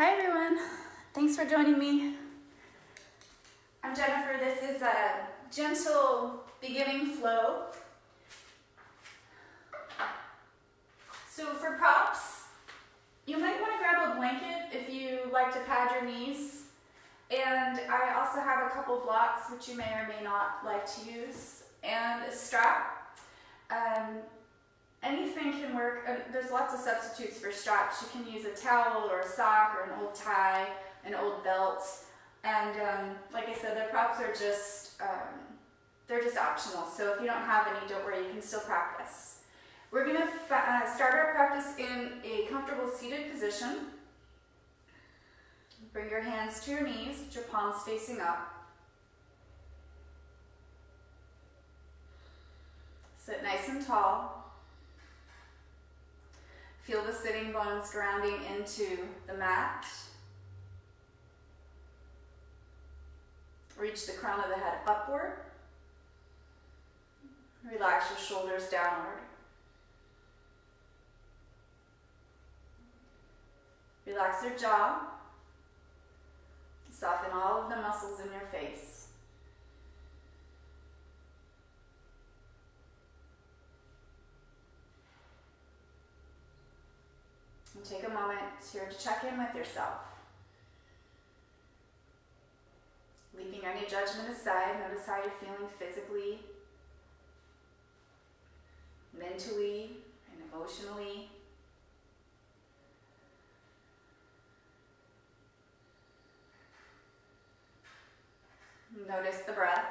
Hi everyone, thanks for joining me. I'm Jennifer. This is a gentle beginning flow. So for props, you might want to grab a blanket if you like to pad your knees. And I also have a couple blocks which you may or may not like to use, and a strap. Anything can work. There's lots of substitutes for straps. You can use a towel or a sock or an old tie, an old belt. And like I said, the props are just, they're just optional. So if you don't have any, don't worry, you can still practice. We're going to start our practice in a comfortable seated position. Bring your hands to your knees with your palms facing up. Sit nice and tall. Feel the sitting bones grounding into the mat. Reach the crown of the head upward. Relax your shoulders downward. Relax your jaw. Soften all of the muscles in your face. And take a moment here to check in with yourself. Leaving any judgment aside, notice how you're feeling physically, mentally, and emotionally. Notice the breath.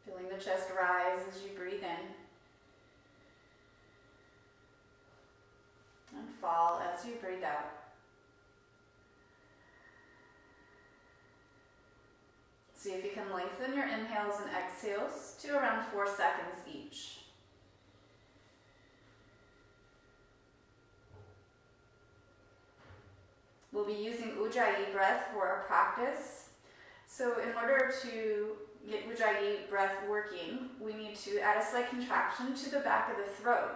Feeling the chest rise as you breathe in. And fall as you breathe out. See if you can lengthen your inhales and exhales to around 4 seconds each. We'll be using Ujjayi breath for our practice. So in order to get Ujjayi breath working, we need to add a slight contraction to the back of the throat.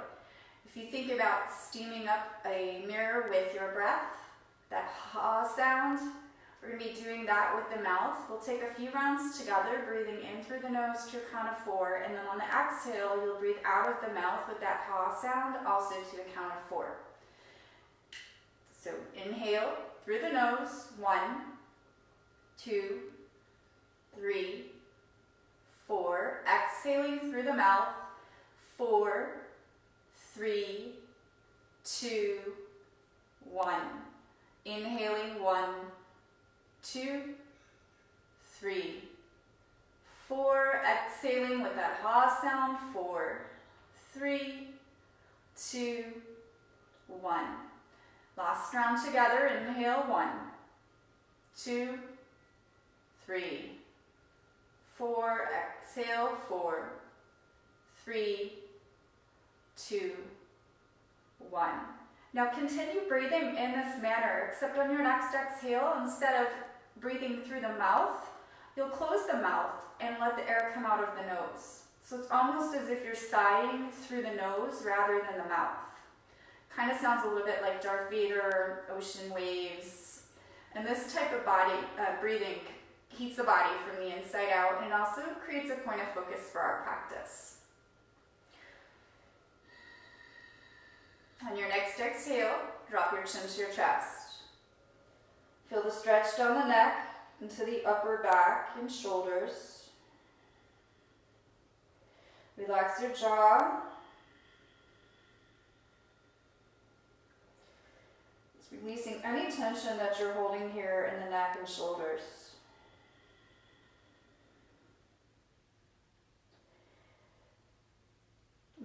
If you think about steaming up a mirror with your breath, that ha sound, we're going to be doing that with the mouth. We'll take a few rounds together, breathing in through the nose to a count of 4, and then on the exhale, you'll breathe out of the mouth with that ha sound, also to a count of 4. So inhale through the nose, 1, 2, 3, 4. Exhaling through the mouth, 4, 3, 2, 1. Inhaling 1, 2, 3, 4. Exhaling with that ha sound, 4, 3, 2, 1. Last round together. Inhale 1, 2, 3, 4. Exhale 4, 3, 2, 1. Now continue breathing in this manner, except on your next exhale, instead of breathing through the mouth, you'll close the mouth and let the air come out of the nose. So it's almost as if you're sighing through the nose rather than the mouth. Kind of sounds a little bit like Darth Vader, ocean waves. And this type of body breathing heats the body from the inside out and also creates a point of focus for our practice. On your next exhale, drop your chin to your chest. Feel the stretch down the neck into the upper back and shoulders. Relax your jaw. Just releasing any tension that you're holding here in the neck and shoulders.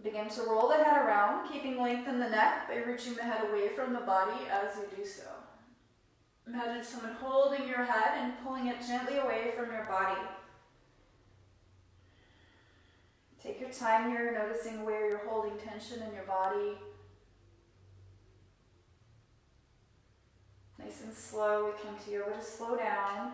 Begin to roll the head around, keeping length in the neck by reaching the head away from the body as you do so. Imagine someone holding your head and pulling it gently away from your body. Take your time here, noticing where you're holding tension in your body. Nice and slow, we come to yoga to slow down.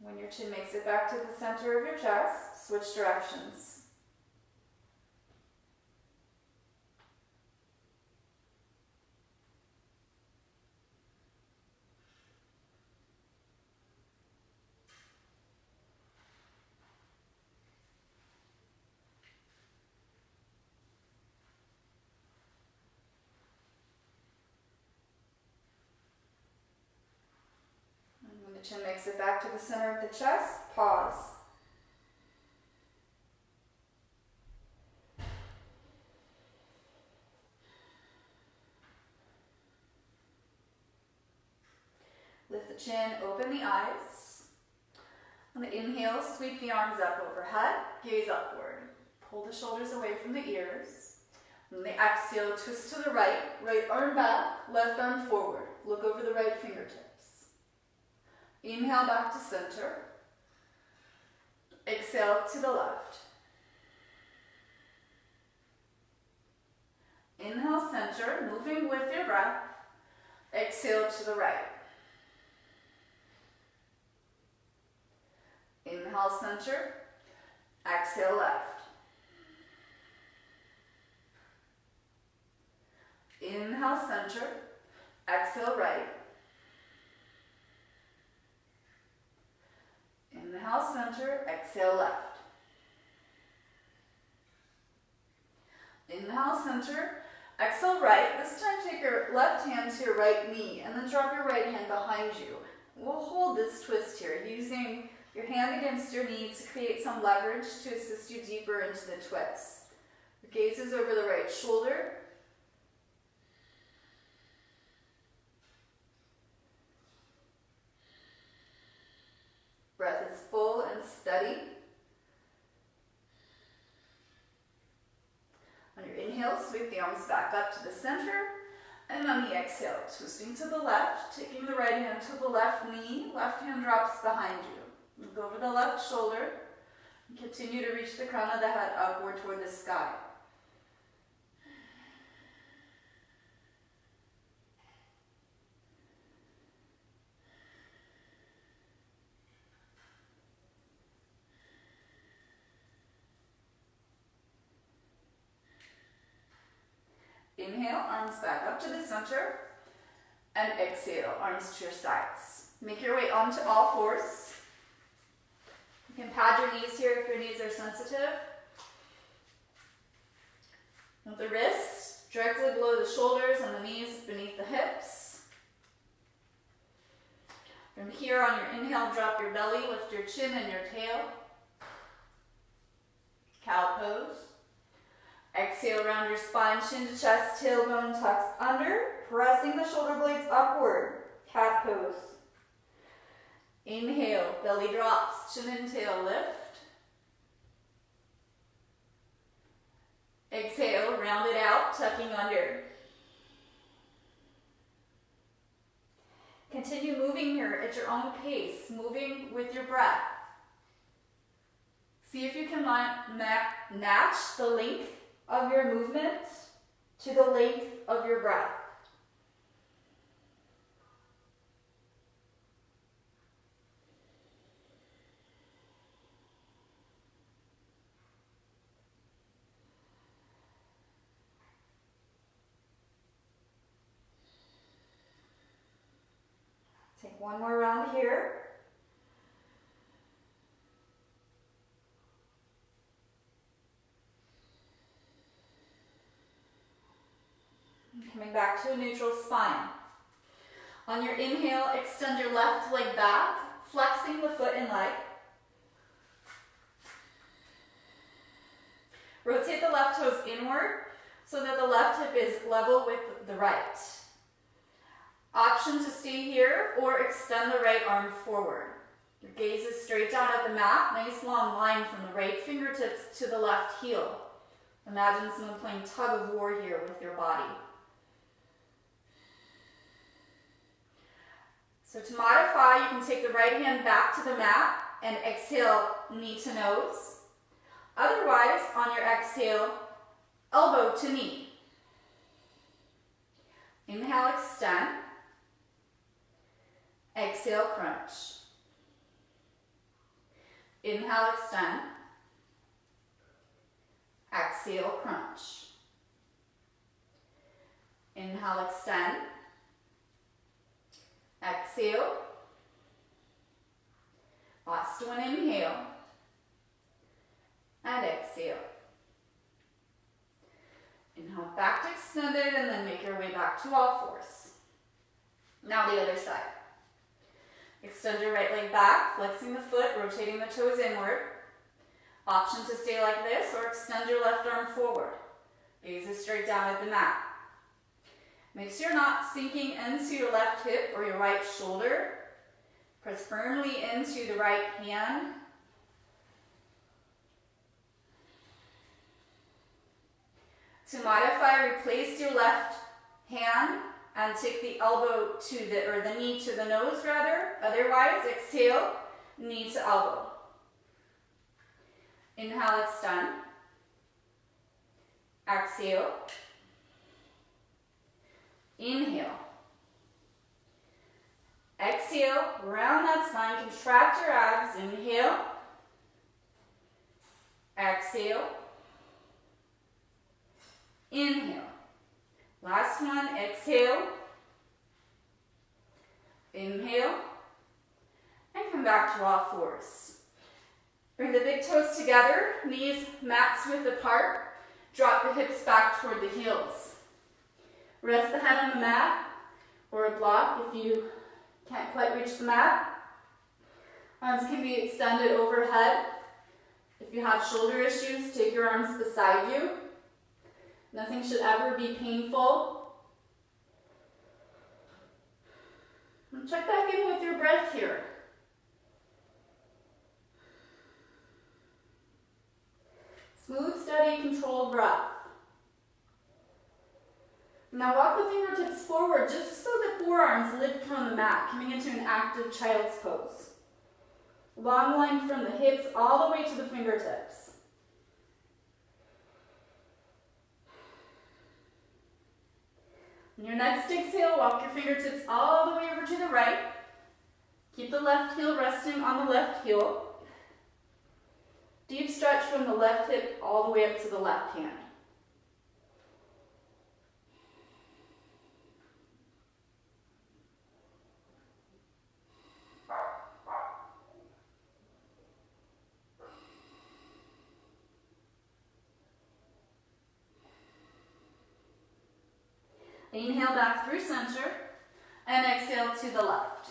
When your chin makes it back to the center of your chest, switch directions. When the chin makes it back to the center of the chest, pause. Lift the chin, open the eyes. On the inhale, sweep the arms up overhead, gaze upward. Pull the shoulders away from the ears. On the exhale, twist to the right, right arm back, left arm forward. Look over the right fingertips. Inhale back to center. Exhale to the left. Inhale, center, moving with your breath. Exhale to the right. Inhale, center. Exhale, left. Inhale, center. Exhale, right. Inhale, center. Exhale, left. Inhale, center. Exhale, right. This time take your left hand to your right knee and then drop your right hand behind you. We'll hold this twist here using your hand against your knee to create some leverage to assist you deeper into the twist. Your gaze is over the right shoulder. Breath is full and steady. On your inhale, sweep the arms back up to the center. And on the exhale, twisting to the left, taking the right hand to the left knee, left hand drops behind you. Look over the left shoulder, and continue to reach the crown of the head upward toward the sky. Inhale, arms back up to the center, and exhale, arms to your sides. Make your way onto all fours. You can pad your knees here if your knees are sensitive. With the wrists directly below the shoulders and the knees beneath the hips. From here on your inhale, drop your belly, lift your chin and your tail. Cow pose. Exhale, round your spine, chin to chest, tailbone tucks under, pressing the shoulder blades upward. Cat pose. Inhale, belly drops, chin and tail lift. Exhale, round it out, tucking under. Continue moving here at your own pace, moving with your breath. See if you can match the length of your movement to the length of your breath. Take one more round here. Coming back to a neutral spine. On your inhale, extend your left leg back, flexing the foot and leg. Rotate the left toes inward so that the left hip is level with the right. Option to stay here or extend the right arm forward. Your gaze is straight down at the mat, nice long line from the right fingertips to the left heel. Imagine someone playing tug of war here with your body. So to modify, you can take the right hand back to the mat and exhale knee to nose. Otherwise, on your exhale, elbow to knee. Inhale, extend. Exhale, crunch. Inhale, extend. Exhale, crunch. Inhale, extend. Exhale. Last one, inhale. And exhale. Inhale, back to extended, and then make your way back to all fours. Now the other side. Extend your right leg back, flexing the foot, rotating the toes inward. Option to stay like this, or extend your left arm forward. Gaze is straight down at the mat. Make sure you're not sinking into your left hip or your right shoulder. Press firmly into the right hand. To modify, replace your left hand and take the elbow to the knee to the nose rather. Otherwise, exhale, knee to elbow. Inhale, extend. Exhale. Inhale. Exhale, round that spine, contract your abs. Inhale. Exhale. Inhale. Last one, exhale. Inhale. And come back to all fours. Bring the big toes together, knees mats width apart. Drop the hips back toward the heels. Rest the head on the mat or a block if you can't quite reach the mat. Arms can be extended overhead. If you have shoulder issues, take your arms beside you. Nothing should ever be painful. And check back in with your breath here. Smooth, steady, controlled breath. Now walk the fingertips forward just so the forearms lift from the mat, coming into an active child's pose. Long line from the hips all the way to the fingertips. On your next exhale, walk your fingertips all the way over to the right. Keep the left heel resting on the left heel. Deep stretch from the left hip all the way up to the left hand. Inhale back through center and exhale to the left.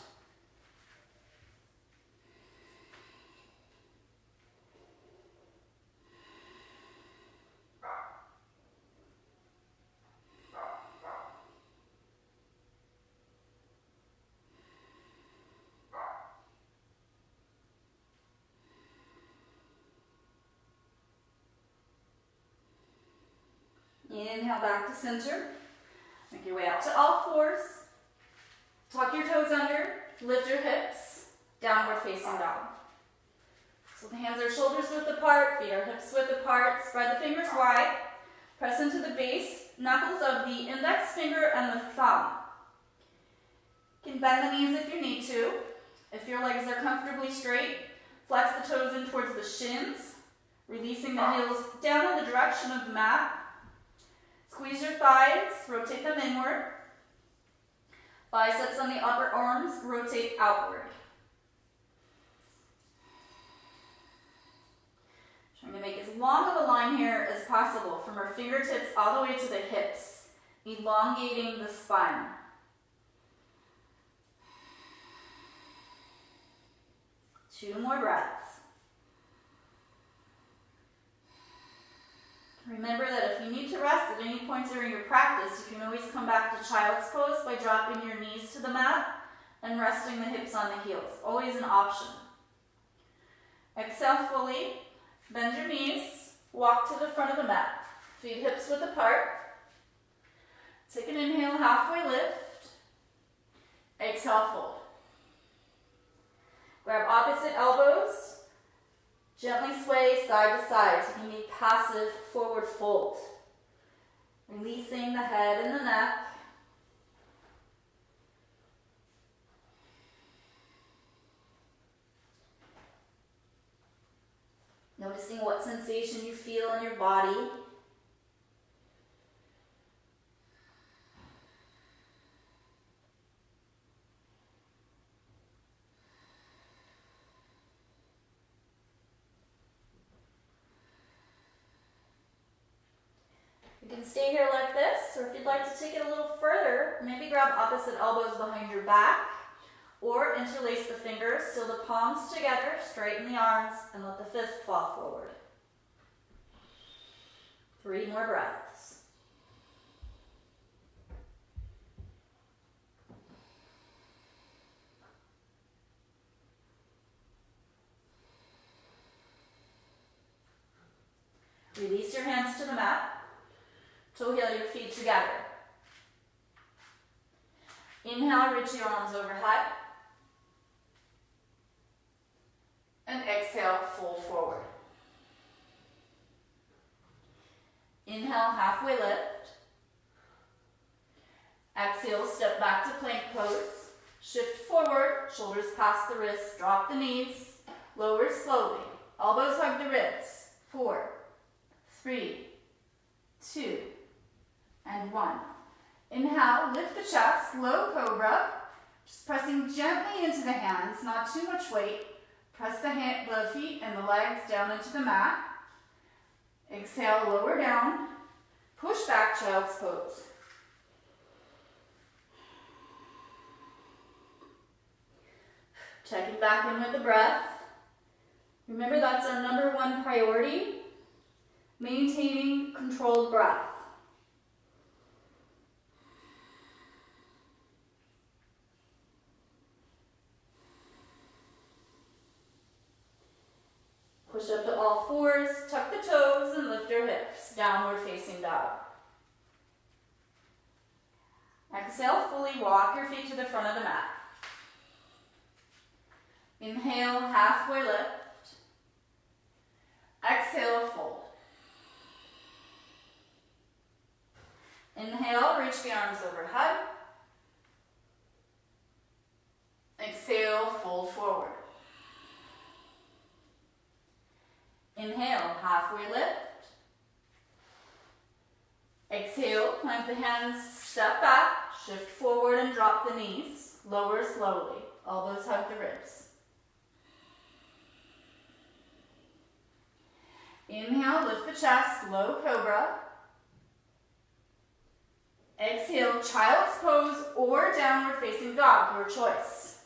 Inhale back to center. Make your way out to all fours. Tuck your toes under, lift your hips, downward facing dog. So the hands are shoulders width apart, feet are hips width apart. Spread the fingers wide. Press into the base, knuckles of the index finger and the thumb. You can bend the knees if you need to. If your legs are comfortably straight, flex the toes in towards the shins, releasing the heels down in the direction of the mat. Squeeze your thighs, rotate them inward. Biceps on the upper arms, rotate outward. Trying to make as long of a line here as possible from our fingertips all the way to the hips, elongating the spine. Two more breaths. Remember that if you need to rest at any point during your practice, you can always come back to child's pose by dropping your knees to the mat and resting the hips on the heels. Always an option. Exhale fully. Bend your knees. Walk to the front of the mat. Feet hips width apart. Take an inhale, halfway lift. Exhale, fold. Grab opposite elbows. Gently sway side to side, taking a passive forward fold. Releasing the head and the neck. Noticing what sensation you feel in your body. You can stay here like this, or if you'd like to take it a little further, maybe grab opposite elbows behind your back, or interlace the fingers, seal the palms together, straighten the arms, and let the fist fall forward. 3 more breaths. Release your hands to the mat. Toe heel your feet together. Inhale, reach your arms overhead. And exhale, fold forward. Inhale, halfway lift. Exhale, step back to plank pose. Shift forward, shoulders past the wrists, drop the knees. Lower slowly. Elbows hug the ribs. 4, 3, 2, and 1. Inhale, lift the chest, low cobra. Just pressing gently into the hands, not too much weight. Press the feet and the legs down into the mat. Exhale, lower down. Push back, child's pose. Checking back in with the breath. Remember, that's our number 1 priority. Maintaining controlled breath. Push up to all fours, tuck the toes, and lift your hips. Downward facing dog. Exhale, fully walk your feet to the front of the mat. Inhale, halfway lift. Exhale, fold. Inhale, reach the arms overhead. Exhale, fold forward. Inhale, halfway lift. Exhale, plant the hands, step back, shift forward and drop the knees. Lower slowly, elbows hug the ribs. Inhale, lift the chest, low cobra. Exhale, child's pose or downward facing dog, your choice.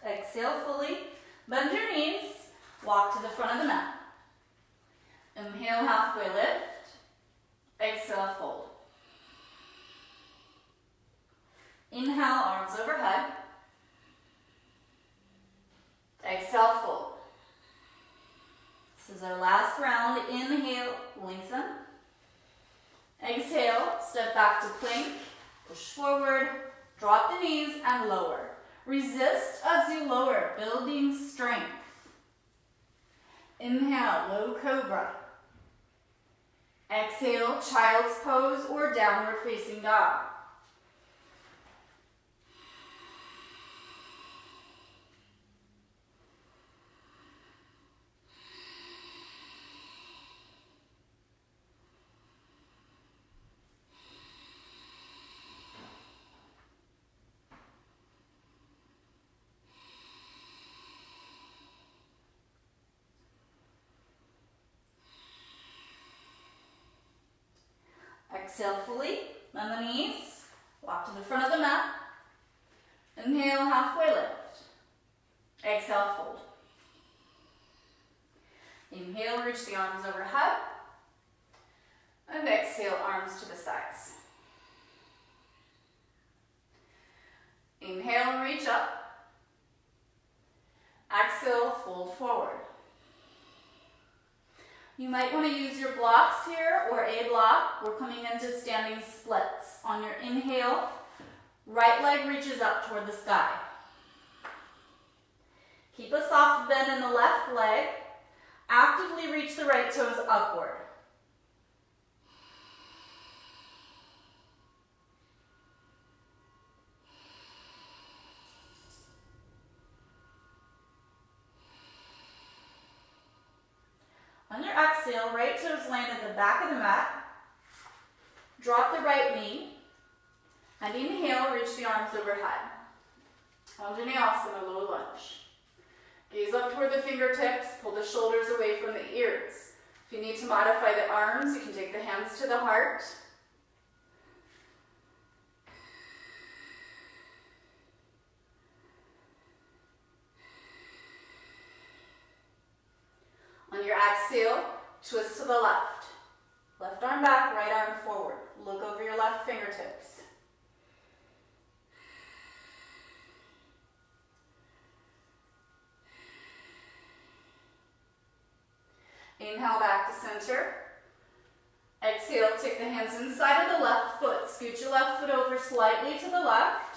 Exhale fully, bend your knees, walk to the front of the mat. Inhale, halfway lift. Exhale, fold. Inhale, arms overhead. Exhale, fold. This is our last round. Inhale, lengthen. Exhale, step back to plank, push forward, drop the knees and lower. Resist as you lower, building strength. Inhale, low cobra. Exhale, child's pose or downward facing dog. Exhale fully, bend the knees, walk to the front of the mat. Inhale, halfway lift. Exhale, fold. Inhale, reach the arms overhead. And exhale, arms to the sides. Inhale, reach up. Exhale, fold forward. You might want to use your blocks here or a block. We're coming into standing splits. On your inhale, right leg reaches up toward the sky. Keep a soft bend in the left leg. Actively reach the right toes upward. On your exhale, right toes land at the back of the mat. Drop the right knee. And inhale, reach the arms overhead. Vinyasa, low lunge. Gaze up toward the fingertips, pull the shoulders away from the ears. If you need to modify the arms, you can take the hands to the heart. On your exhale, twist to the left. Left arm back, right arm forward. Look over your left fingertips. Inhale back to center. Exhale, take the hands inside of the left foot. Scoot your left foot over slightly to the left.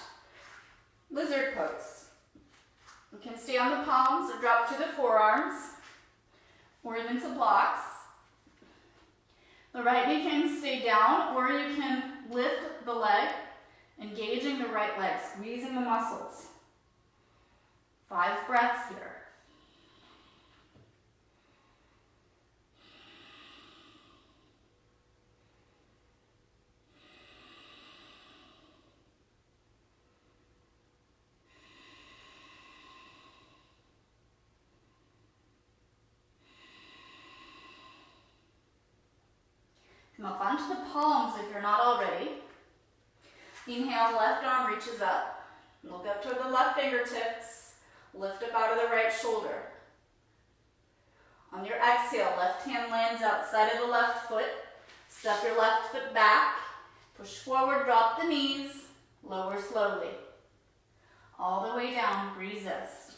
Lizard pose. You can stay on the palms or drop to the forearms, or even to blocks. The right knee can stay down, or you can lift the leg, engaging the right leg, squeezing the muscles. 5 breaths here. Come up onto the palms if you're not already. Inhale, left arm reaches up. Look up toward the left fingertips. Lift up out of the right shoulder. On your exhale, left hand lands outside of the left foot. Step your left foot back. Push forward, drop the knees. Lower slowly. All the way down, resist.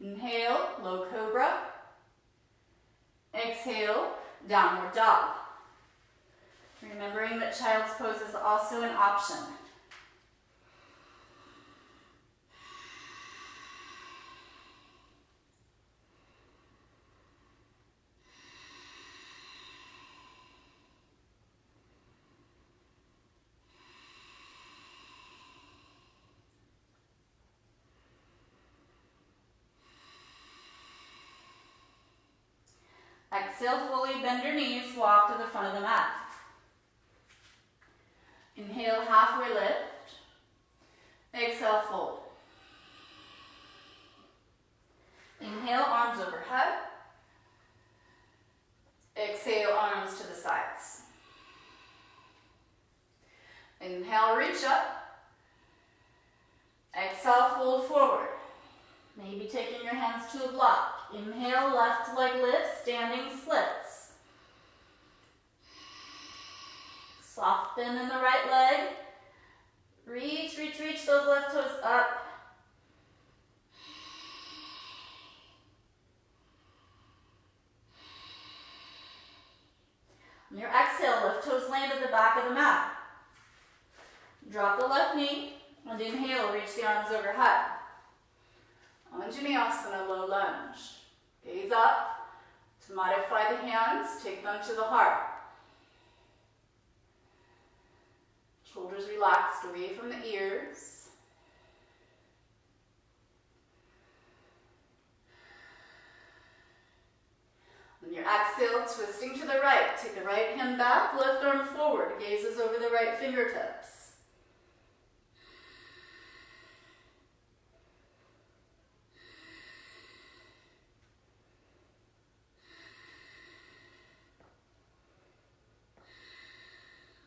Inhale, low cobra. Exhale, downward dog. Remembering that child's pose is also an option. Exhale, fully bend your knees, walk to the front of the mat. Inhale, halfway lift. Exhale, fold. Inhale, arms overhead. Exhale, arms to the sides. Inhale, reach up. Exhale, fold forward. Maybe taking your hands to a block. Inhale, left leg lift, standing splits. Soft bend in the right leg. Reach, reach, reach those left toes up. On your exhale, left toes land at the back of the mat. Drop the left knee and inhale, reach the arms overhead. Vinyasa, low lunge. Gaze up. To modify the hands, take them to the heart. Shoulders relaxed away from the ears. On your exhale, twisting to the right. Take the right hand back, left arm forward. Gazes over the right fingertips.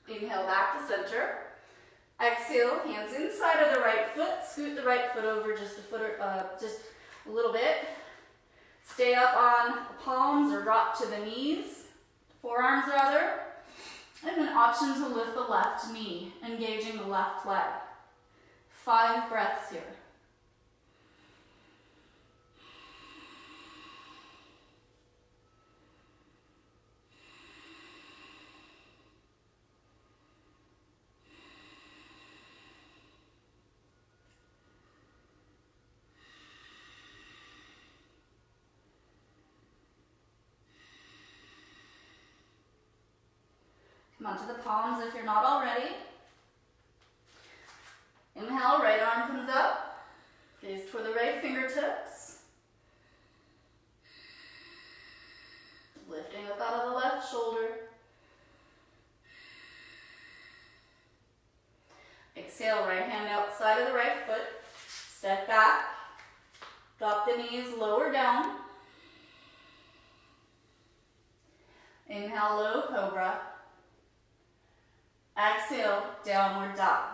Inhale back to center. Exhale, hands inside of the right foot. Scoot the right foot over just a little bit. Stay up on the palms or drop to the knees, forearms rather. And an option to lift the left knee, engaging the left leg. 5 breaths here. Come onto the palms if you're not already. Inhale, right arm comes up. Gaze toward the right fingertips. Lifting up out of the left shoulder. Exhale, right hand outside of the right foot. Step back. Drop the knees, lower down. Inhale, low cobra. Exhale, downward dog.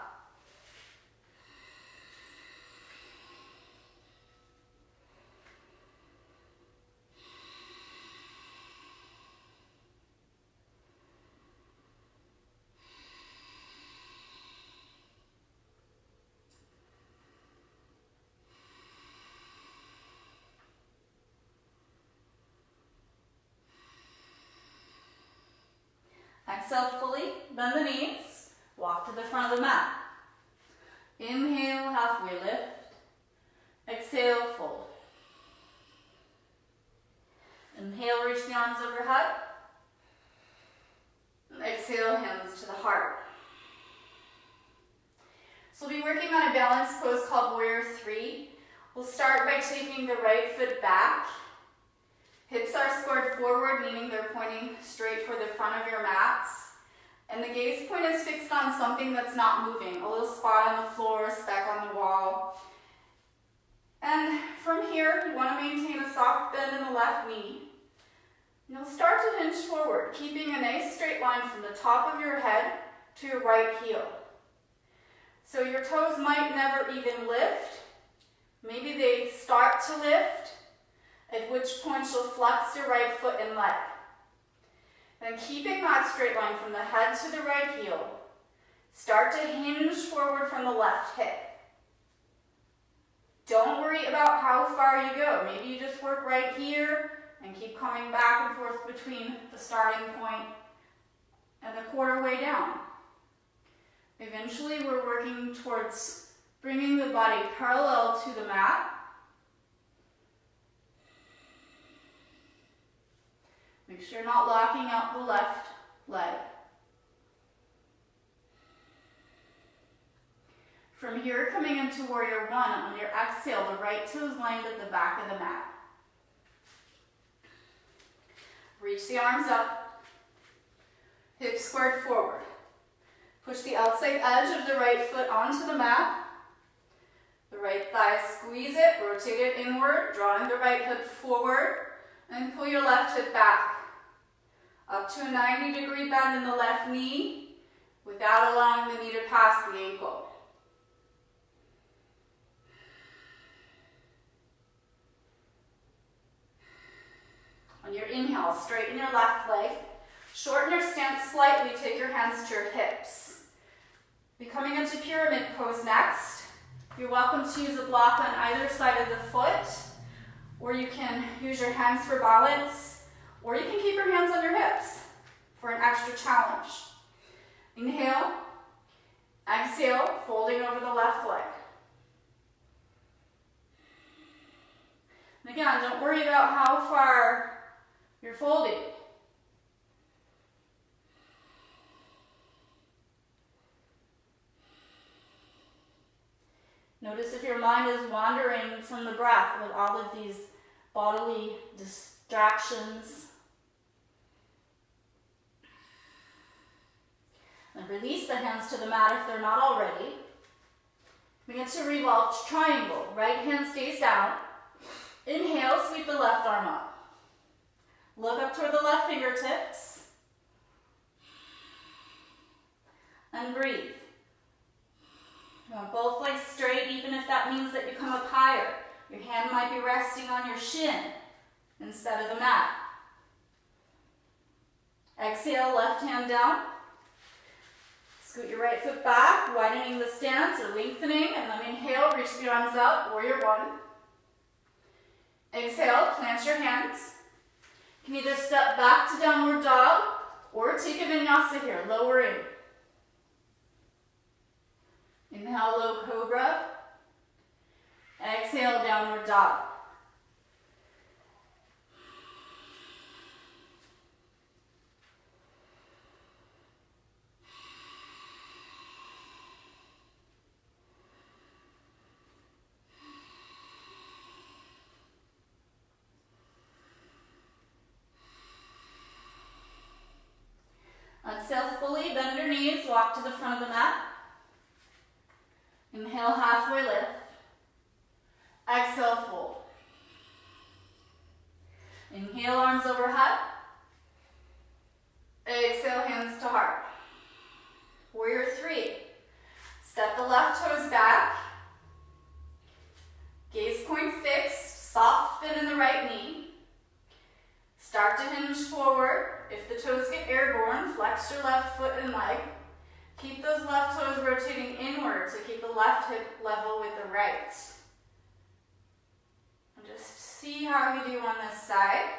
Exhale fully, bend the knees, walk to the front of the mat. Inhale, halfway lift. Exhale, fold. Inhale, reach the arms overhead. Exhale, hands to the heart. So we'll be working on a balance pose called Warrior 3. We'll start by taking the right foot back. Hips are squared forward, meaning they're pointing straight toward the front of your mats. And the gaze point is fixed on something that's not moving, a little spot on the floor, a speck on the wall. And from here, you want to maintain a soft bend in the left knee. You'll start to hinge forward, keeping a nice straight line from the top of your head to your right heel. So your toes might never even lift. Maybe they start to lift, at which point you'll flex your right foot and leg. Then keeping that straight line from the head to the right heel, start to hinge forward from the left hip. Don't worry about how far you go. Maybe you just work right here and keep coming back and forth between the starting point and the quarter way down. Eventually, we're working towards bringing the body parallel to the mat. Make sure you're not locking out the left leg. From here, coming into Warrior 1, on your exhale, the right toes lined at the back of the mat. Reach the arms up, hips squared forward. Push the outside edge of the right foot onto the mat. The right thigh, squeeze it, rotate it inward, drawing the right hip forward, and pull your left hip back. Up to a 90-degree bend in the left knee without allowing the knee to pass the ankle. On your inhale, straighten your left leg. Shorten your stance slightly, take your hands to your hips. Be coming into pyramid pose next. You're welcome to use a block on either side of the foot, or you can use your hands for balance. Or you can keep your hands on your hips for an extra challenge. Inhale, exhale, folding over the left leg. And again, don't worry about how far you're folding. Notice if your mind is wandering from the breath with all of these bodily distractions. And release the hands to the mat if they're not already. Begin to revolve triangle. Right hand stays down. Inhale, sweep the left arm up. Look up toward the left fingertips. And breathe. You want both legs straight, even if that means that you come up higher. Your hand might be resting on your shin instead of the mat. Exhale, left hand down. Scoot your right foot back, widening the stance or lengthening, and then inhale, reach the arms up, Warrior 1. Exhale, plant your hands. You can either step back to downward dog or take a vinyasa here, lowering. Inhale, low cobra. Exhale, downward dog. knees, walk to the front of the mat. Inhale, halfway lift. Exhale, fold. Inhale, arms overhead. Exhale, hands to heart. Warrior 3. Step the left toes back. Gaze point fixed, soft bend in the right knee. Start to hinge forward. If the toes get airborne, flex your left foot and leg. Keep those left toes rotating inward to keep the left hip level with the right. And just see how you do on this side.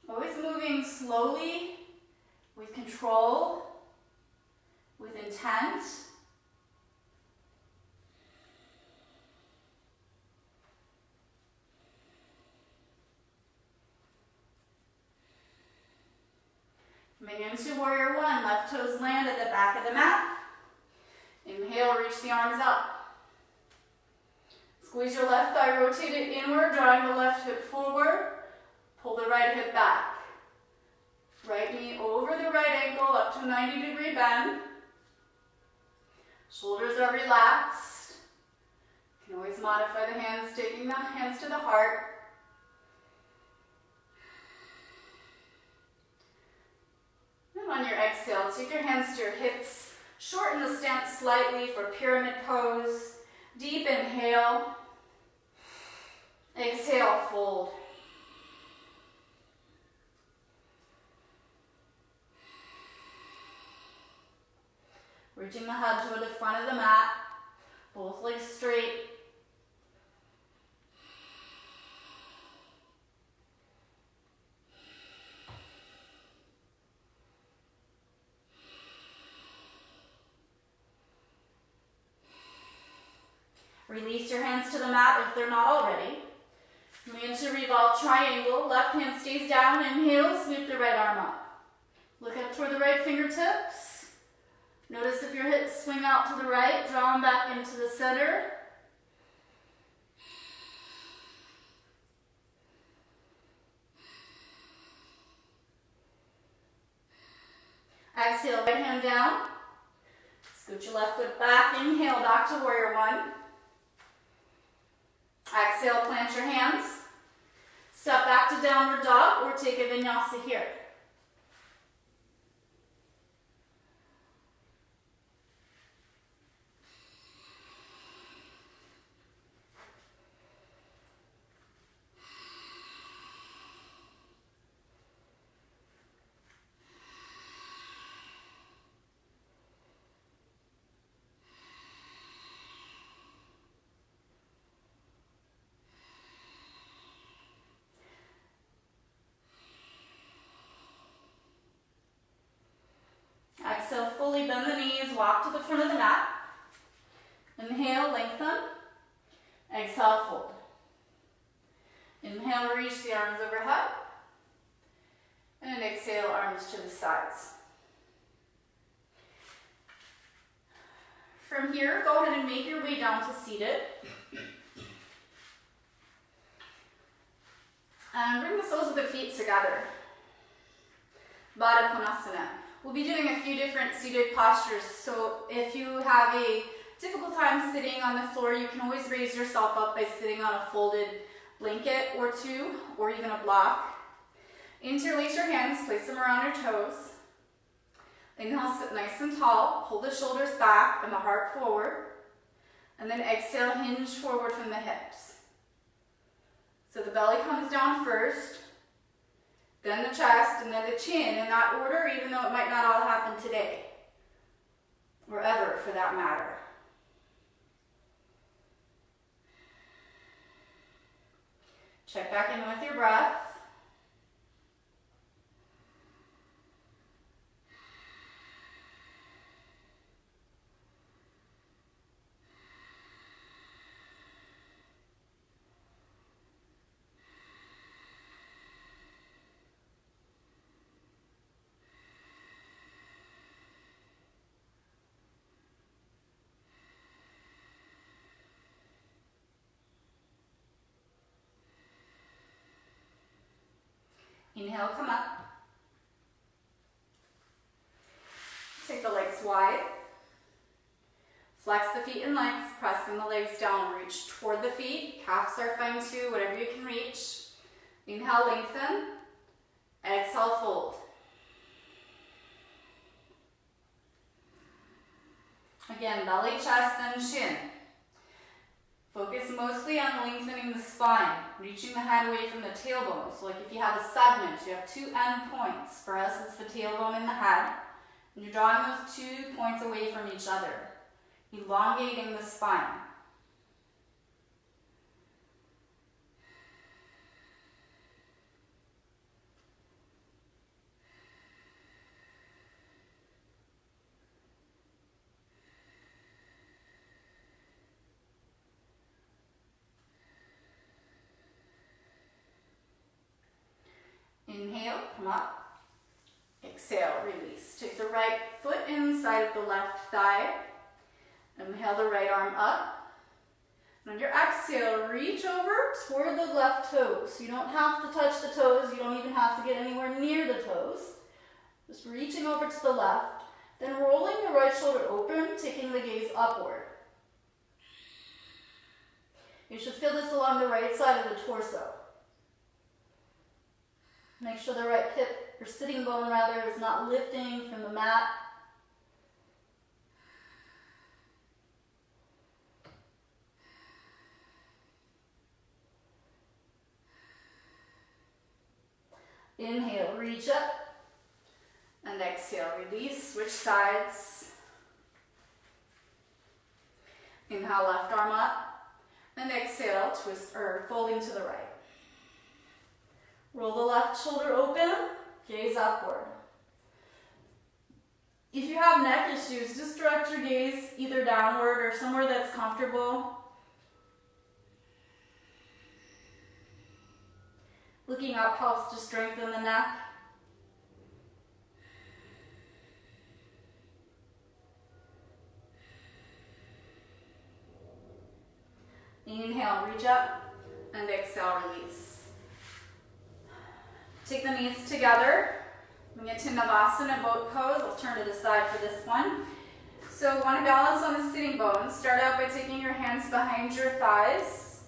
Always moving slowly, with control, with intent. Coming into warrior 1, left toes land at the back of the mat. Inhale, reach the arms up. Squeeze your left thigh, rotate it inward, drawing the left hip forward. Pull the right hip back. Right knee over the right ankle, up to 90-degree bend. Shoulders are relaxed. You can always modify the hands, taking the hands to the heart. And on your exhale, take your hands to your hips. Shorten the stance slightly for pyramid pose. Deep inhale. Exhale, fold. Reaching the head toward the front of the mat. Both legs straight. Release your hands to the mat if they're not already. Coming into revolve triangle. Left hand stays down. Inhale, sweep the right arm up. Look up toward the right fingertips. Notice if your hips swing out to the right, draw them back into the center. Exhale, right hand down. Scoot your left foot back. Inhale, back to warrior 1. Exhale, plant your hands. Step back to downward dog or take a vinyasa here. Exhale, fully bend the knees, walk to the front of the mat. Inhale, lengthen. Exhale, fold. Inhale, reach the arms overhead. And exhale, arms to the sides. From here, go ahead and make your way down to seated. And bring the soles of the feet together. Baddha Konasana. We'll be doing a few different seated postures, so if you have a difficult time sitting on the floor, you can always raise yourself up by sitting on a folded blanket or two, or even a block. Interlace your hands, place them around your toes. Inhale, sit nice and tall, pull the shoulders back and the heart forward. And then exhale, hinge forward from the hips. So the belly comes down first, then the chest, and then the chin, in that order, even though it might not all happen today, or ever for that matter. Check back in with your breath. Inhale, come up. Take the legs wide. Flex the feet in lengths, pressing the legs down. Reach toward the feet. Calves are fine too, whatever you can reach. Inhale, lengthen. Exhale, fold. Again, belly, chest, and chin. Focus mostly on lengthening the spine, reaching the head away from the tailbone. So like if you have a segment, you have two end points. For us, it's the tailbone and the head. And you're drawing those 2 points away from each other, elongating the spine. Inhale, come up. Exhale, release. Take the right foot inside of the left thigh. Inhale the right arm up. And on your exhale, reach over toward the left toes. You don't have to touch the toes. You don't even have to get anywhere near the toes. Just reaching over to the left. Then rolling the right shoulder open, taking the gaze upward. You should feel this along the right side of the torso. Make sure the right hip, or sitting bone rather, is not lifting from the mat. Inhale, reach up. And exhale, release. Switch sides. Inhale, left arm up. And exhale, twist or folding to the right. Roll the left shoulder open, gaze upward. If you have neck issues, just direct your gaze either downward or somewhere that's comfortable. Looking up helps to strengthen the neck. Inhale, reach up, and exhale, release. Take the knees together. We get to Navasana, boat pose. I'll turn to the side for this one. So you want to balance on the sitting bones. Start out by taking your hands behind your thighs.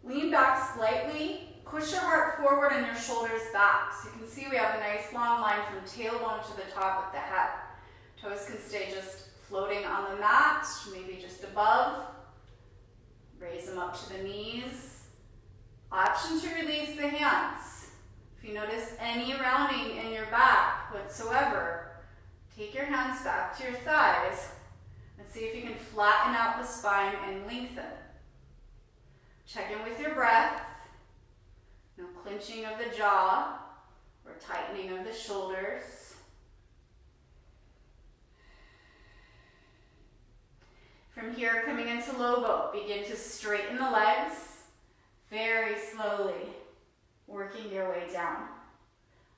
Lean back slightly. Push your heart forward and your shoulders back. So you can see we have a nice long line from tailbone to the top of the head. Toes can stay just floating on the mat, maybe just above. Raise them up to the knees. Option to release the hands. If you notice any rounding in your back whatsoever, take your hands back to your thighs and see if you can flatten out the spine and lengthen. Check in with your breath. No clenching of the jaw or tightening of the shoulders. From here, coming into low boat, begin to straighten the legs very slowly, working your way down.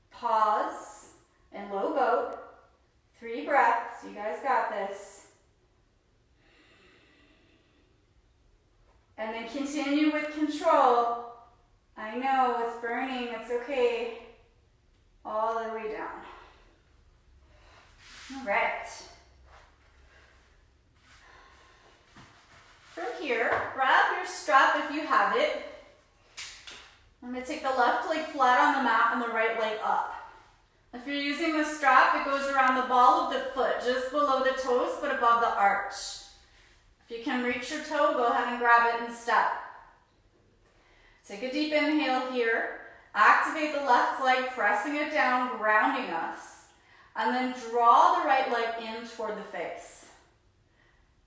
Pause and low boat. 3 breaths. You guys got this. And then continue with control. I know it's burning. It's okay. All the way down. All right. From here, grab your strap if you have it. I'm going to take the left leg flat on the mat and the right leg up. If you're using the strap, it goes around the ball of the foot, just below the toes, but above the arch. If you can reach your toe, go ahead and grab it and step. Take a deep inhale here. Activate the left leg, pressing it down, grounding us. And then draw the right leg in toward the face.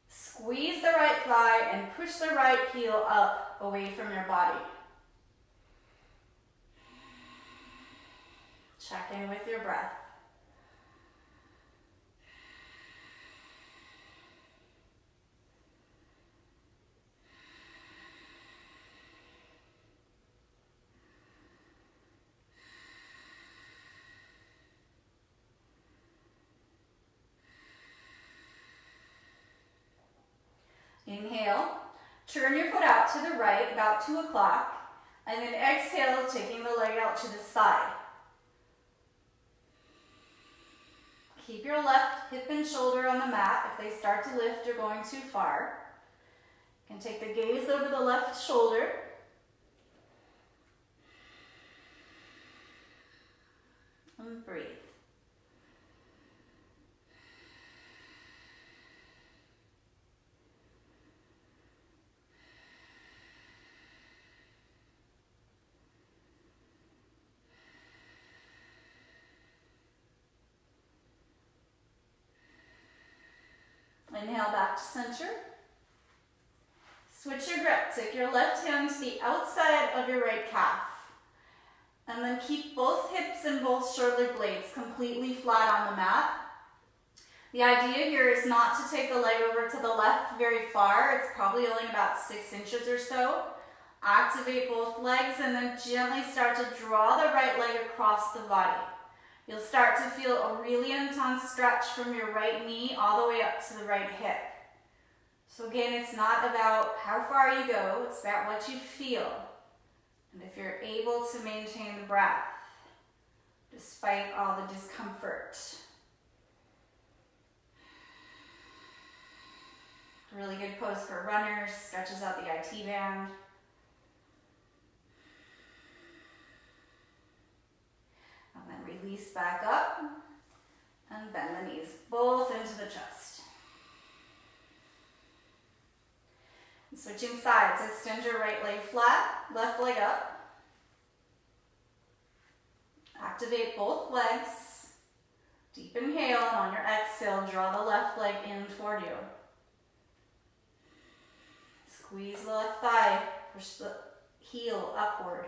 Squeeze the right thigh and push the right heel up away from your body. Check in with your breath. Inhale, turn your foot out to the right, about 2 o'clock, and then exhale, taking the leg out to the side. Keep your left hip and shoulder on the mat. If they start to lift, you're going too far. You can take the gaze over the left shoulder. And breathe. Inhale back to center. Switch your grip. Take your left hand to the outside of your right calf. And then keep both hips and both shoulder blades completely flat on the mat. The idea here is not to take the leg over to the left very far. It's probably only about 6 inches or so. Activate both legs and then gently start to draw the right leg across the body. You'll start to feel a really intense stretch from your right knee all the way up to the right hip. So again, it's not about how far you go, it's about what you feel. And if you're able to maintain the breath, despite all the discomfort. A really good pose for runners, stretches out the IT band. And then release back up and bend the knees both into the chest. And switching sides, extend your right leg flat, left leg up. Activate both legs. Deep inhale, and on your exhale, draw the left leg in toward you. Squeeze the left thigh, push the heel upward.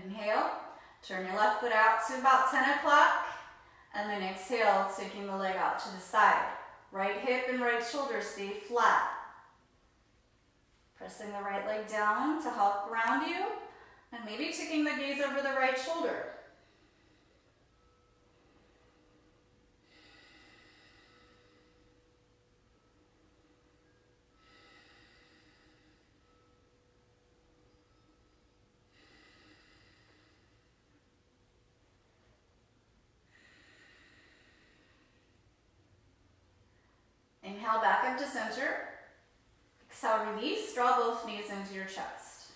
Inhale, turn your left foot out to about 10 o'clock, and then exhale, taking the leg out to the side. Right hip and right shoulder stay flat. Pressing the right leg down to help ground you, and maybe taking the gaze over the right shoulder. Inhale back up to center. Exhale, release. Draw both knees into your chest.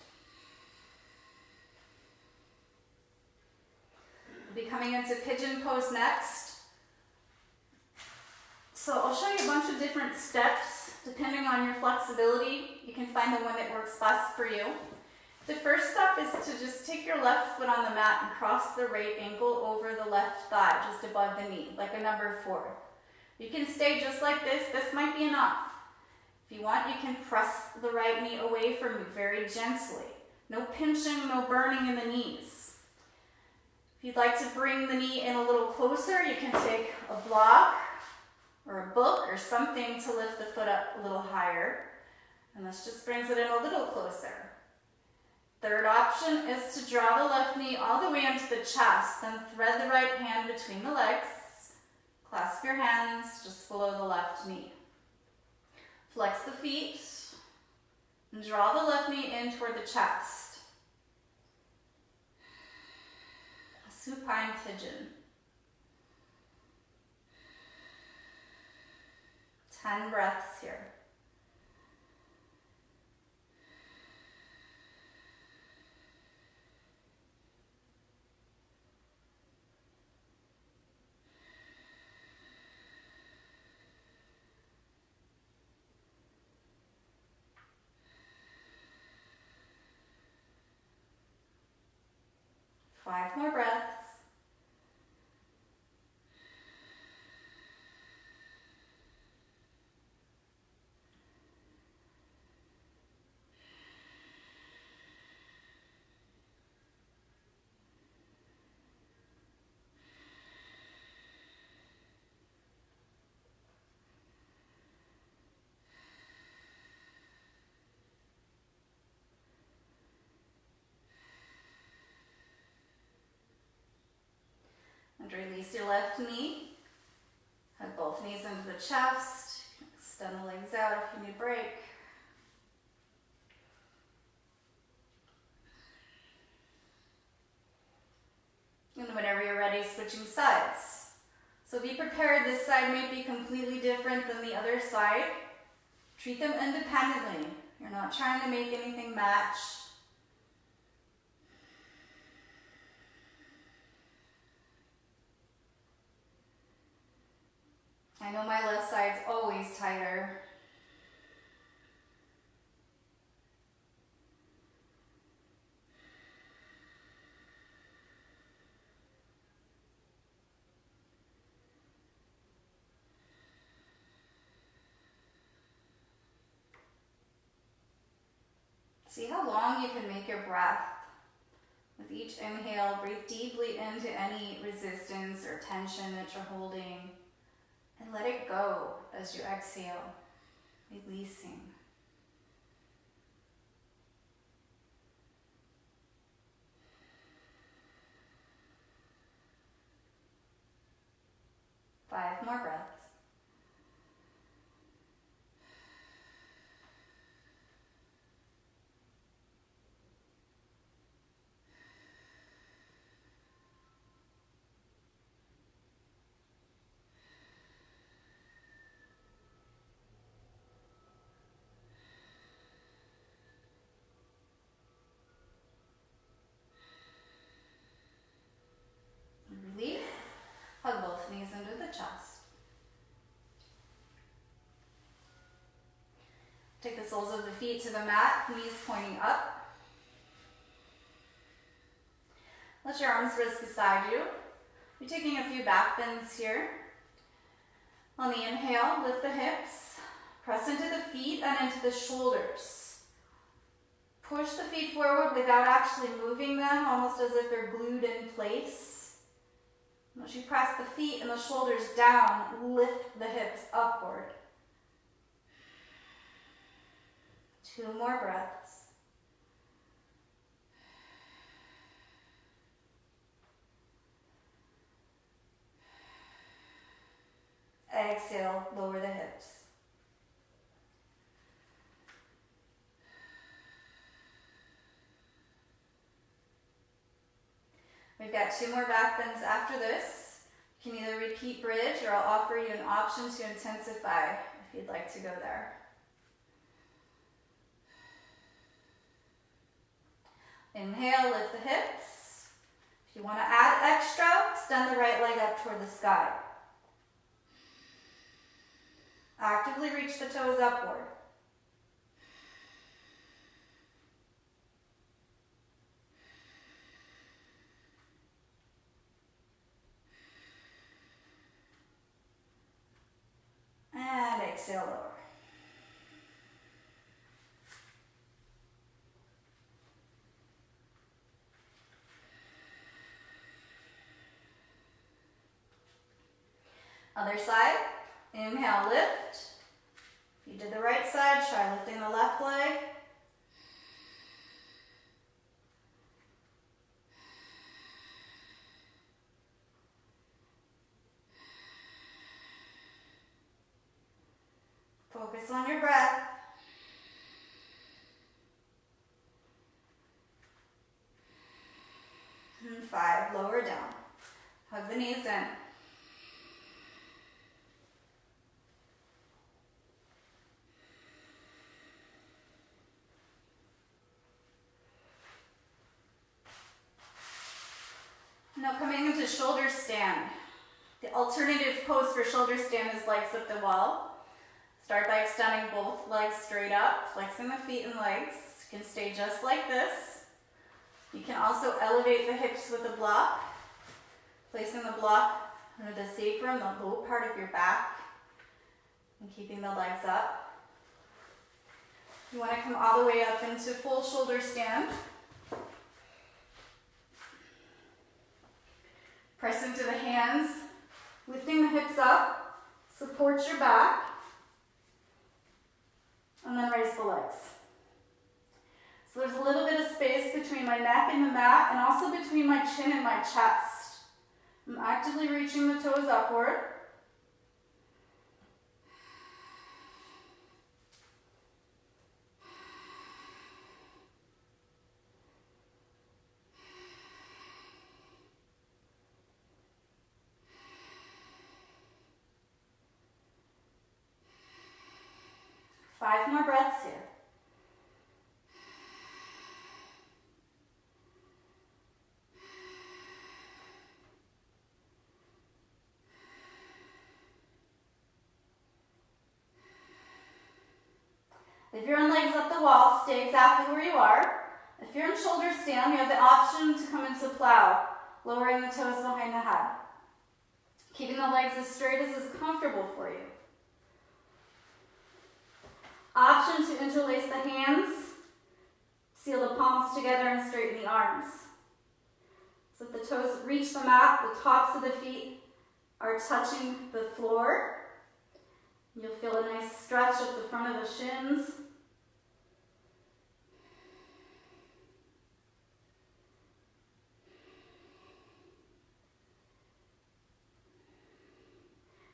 We'll be coming into pigeon pose next. So I'll show you a bunch of different steps depending on your flexibility. You can find the one that works best for you. The first step is to just take your left foot on the mat and cross the right ankle over the left thigh, just above the knee, like a number 4. You can stay just like this. This might be enough. If you want, you can press the right knee away from you very gently. No pinching, no burning in the knees. If you'd like to bring the knee in a little closer, you can take a block or a book or something to lift the foot up a little higher. And this just brings it in a little closer. Third option is to draw the left knee all the way into the chest, then thread the right hand between the legs. Clasp your hands just below the left knee. Flex the feet and draw the left knee in toward the chest. A supine pigeon. 10 breaths here. Five more breaths. And release your left knee. Hug both knees into the chest. Extend the legs out if you need a break. And whenever you're ready, switching sides. So be prepared, this side may be completely different than the other side. Treat them independently. You're not trying to make anything match. I know my left side's always tighter. See how long you can make your breath. With each inhale, breathe deeply into any resistance or tension that you're holding, and let it go as you exhale, releasing. Five more breaths. Release. Hug both knees into the chest. Take the soles of the feet to the mat, knees pointing up. Let your arms rest beside you. You're taking a few back bends here. On the inhale, lift the hips. Press into the feet and into the shoulders. Push the feet forward without actually moving them, almost as if they're glued in place. As you press the feet and the shoulders down, lift the hips upward. 2 more breaths. Exhale, lower the hips. We've got 2 more back bends after this. You can either repeat bridge or I'll offer you an option to intensify if you'd like to go there. Inhale, lift the hips. If you want to add extra, extend the right leg up toward the sky. Actively reach the toes upward. And exhale, lower. Other side. Inhale, lift. If you did the right side, try lifting the left leg. Focus on your breath. And 5, lower down. Hug the knees in. Now coming into shoulder stand. The alternative pose for shoulder stand is legs up the wall. Start by extending both legs straight up, flexing the feet and legs. You can stay just like this. You can also elevate the hips with a block, placing the block under the sacrum, the low part of your back, and keeping the legs up. You want to come all the way up into full shoulder stand. Press into the hands, lifting the hips up, support your back, and then raise the legs. So there's a little bit of space between my neck and the mat, and also between my chin and my chest. I'm actively reaching the toes upward. Five more breaths here. If you're in legs up the wall, stay exactly where you are. If you're in shoulder stand, you have the option to come into plow, lowering the toes behind the head. Keeping the legs as straight as is comfortable for you. Option to interlace the hands, seal the palms together and straighten the arms. So if the toes reach the mat, the tops of the feet are touching the floor. You'll feel a nice stretch at the front of the shins.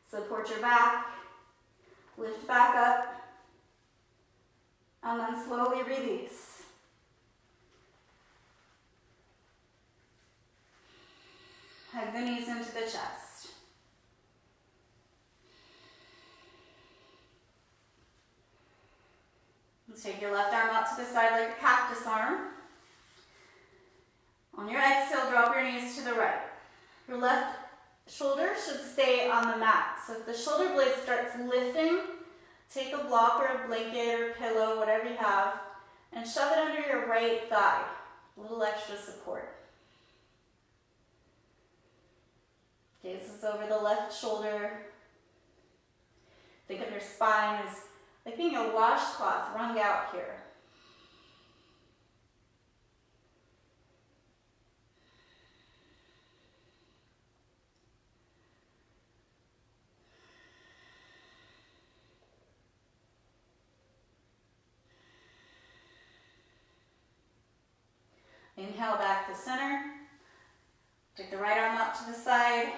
Support your back, lift back up, and then slowly release. Hug the knees into the chest. And take your left arm out to the side like a cactus arm. On your exhale, drop your knees to the right. Your left shoulder should stay on the mat. So if the shoulder blade starts lifting, take a block or a blanket or pillow, whatever you have, and shove it under your right thigh. A little extra support. Gaze is over the left shoulder. Think of your spine as like being a washcloth wrung out here. Inhale back to center. Take the right arm up to the side,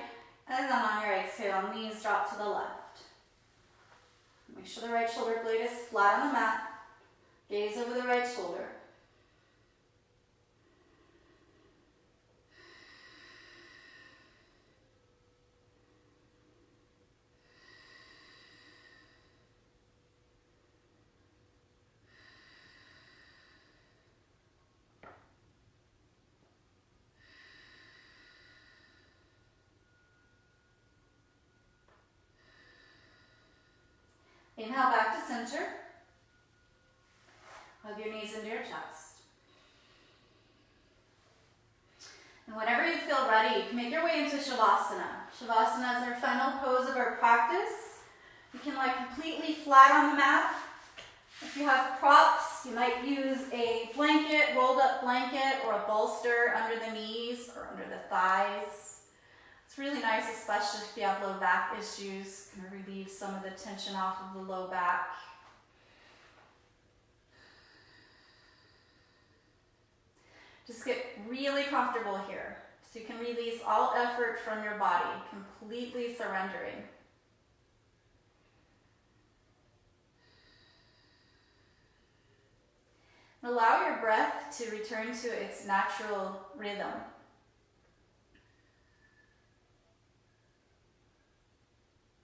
and then on your exhale, knees drop to the left. Make sure the right shoulder blade is flat on the mat. Gaze over the right shoulder. Inhale back to center. Hug your knees into your chest. And whenever you feel ready, you can make your way into Shavasana. Shavasana is our final pose of our practice. You can lie completely flat on the mat. If you have props, you might use a blanket, rolled up blanket, or a bolster under the knees or under the thighs. It's really nice, especially if you have low back issues, kind of relieve some of the tension off of the low back. Just get really comfortable here, so you can release all effort from your body, completely surrendering. Allow your breath to return to its natural rhythm.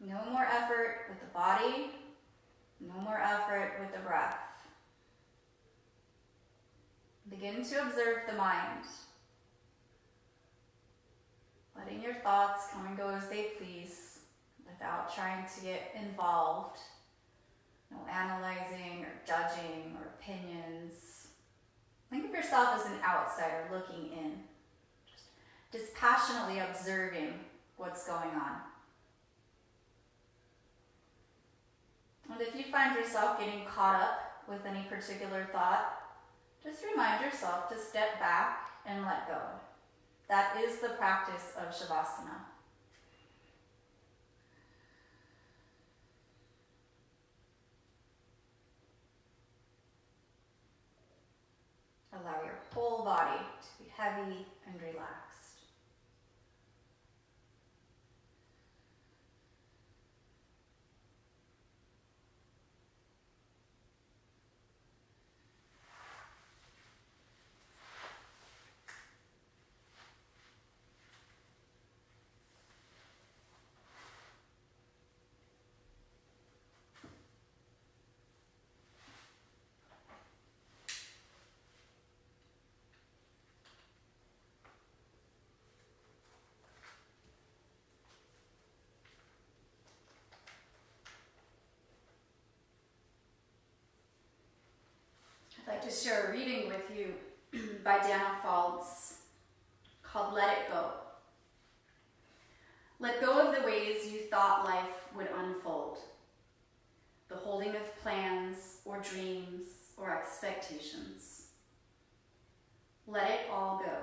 No more effort with the body, no more effort with the breath. Begin to observe the mind, letting your thoughts come and go as they please without trying to get involved. No analyzing or judging or opinions. Think of yourself as an outsider looking in, just dispassionately observing what's going on. And if you find yourself getting caught up with any particular thought, just remind yourself to step back and let go. That is the practice of Shavasana. Allow your whole body to be heavy and relaxed. to share a reading with you by Dana Falds called Let It Go. Let go of the ways you thought life would unfold, the holding of plans or dreams or expectations. Let it all go.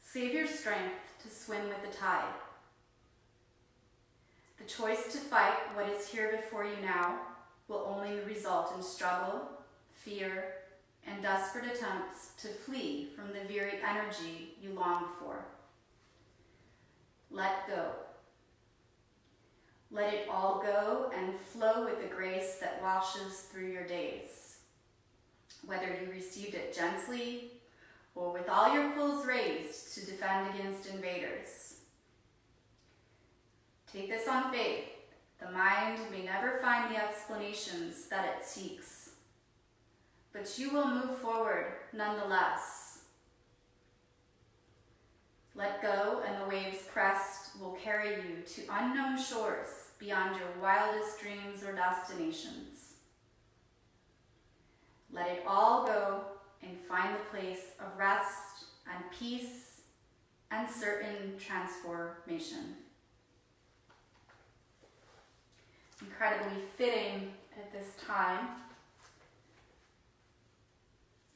Save your strength to swim with the tide. The choice to fight what is here before you now will only result in struggle, fear, and desperate attempts to flee from the very energy you long for. Let go. Let it all go and flow with the grace that washes through your days. Whether you received it gently or with all your quills raised to defend against invaders. Take this on faith. The mind may never find the explanations that it seeks, but you will move forward nonetheless. Let go and the wave's crest will carry you to unknown shores beyond your wildest dreams or destinations. Let it all go and find the place of rest and peace and certain transformation. Incredibly fitting at this time.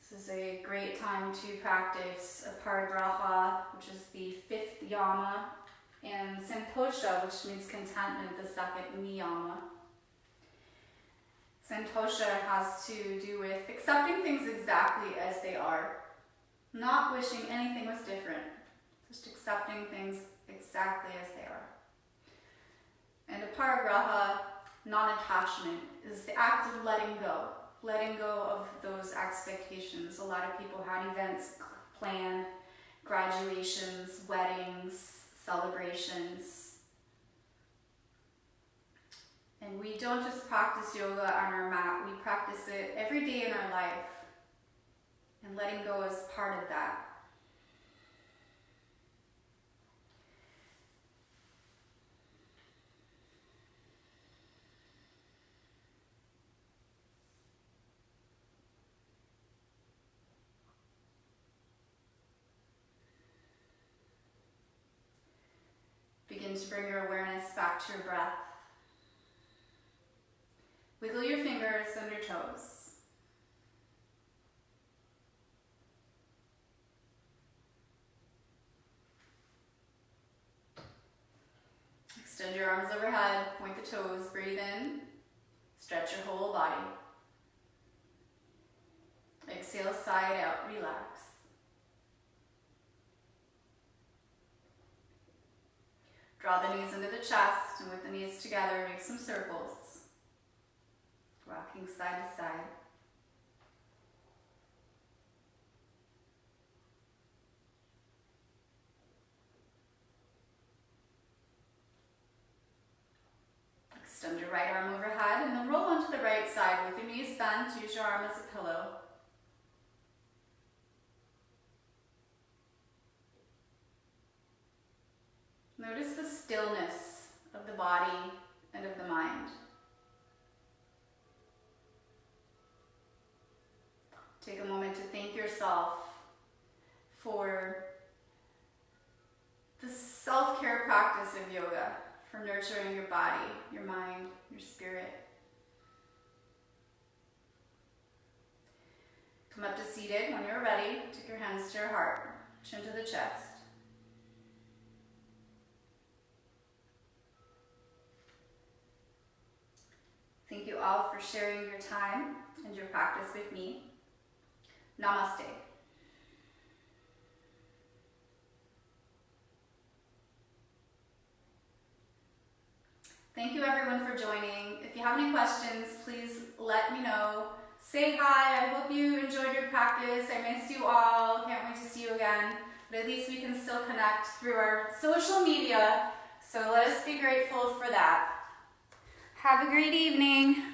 This is a great time to practice Aparigraha, which is the 5th yama, and Santosha, which means contentment, the 2nd niyama. Santosha has to do with accepting things exactly as they are, not wishing anything was different, just accepting things exactly as they are. And Aparigraha, non-attachment, is the act of letting go of those expectations. A lot of people had events planned, graduations, weddings, celebrations. And we don't just practice yoga on our mat, we practice it every day in our life. And letting go is part of that. Begin to bring your awareness back to your breath. Wiggle your fingers and your toes. Extend your arms overhead, point the toes, breathe in, stretch your whole body. Exhale, side out, relax. Draw the knees into the chest, and with the knees together, make some circles. Rocking side to side. Extend your right arm overhead, and then roll onto the right side with your knees bent. Use your arm as a pillow. Notice the stillness of the body and of the mind. Take a moment to thank yourself for the self-care practice of yoga, for nurturing your body, your mind, your spirit. Come up to seated when you're ready. Take your hands to your heart, chin to the chest. Thank you all for sharing your time and your practice with me. Namaste. Thank you everyone for joining. If you have any questions, please let me know. Say hi. I hope you enjoyed your practice. I miss you all. Can't wait to see you again. But at least we can still connect through our social media. So let us be grateful for that. Have a great evening.